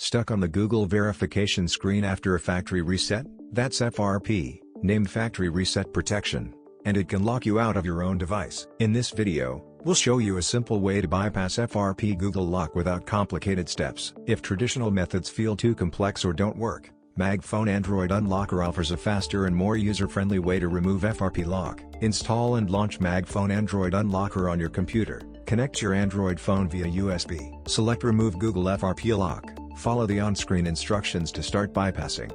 Stuck on the Google verification screen after a factory reset? That's FRP, named Factory Reset Protection, and it can lock you out of your own device. In this video, we'll show you a simple way to bypass FRP Google Lock without complicated steps. If traditional methods feel too complex or don't work, MagFone Android Unlocker offers a faster and more user-friendly way to remove FRP lock. Install and launch MagFone Android Unlocker on your computer. Connect your Android phone via USB. Select Remove Google FRP Lock. Follow the on-screen instructions to start bypassing.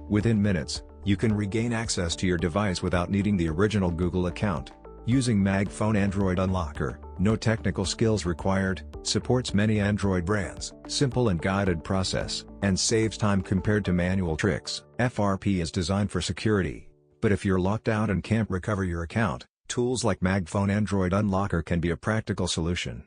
Within minutes, you can regain access to your device without needing the original Google account. Using MagFone Android Unlocker, no technical skills required, supports many Android brands. Simple and guided process, and saves time compared to manual tricks. FRP is designed for security, but if you're locked out and can't recover your account, tools like MagFone Android Unlocker can be a practical solution.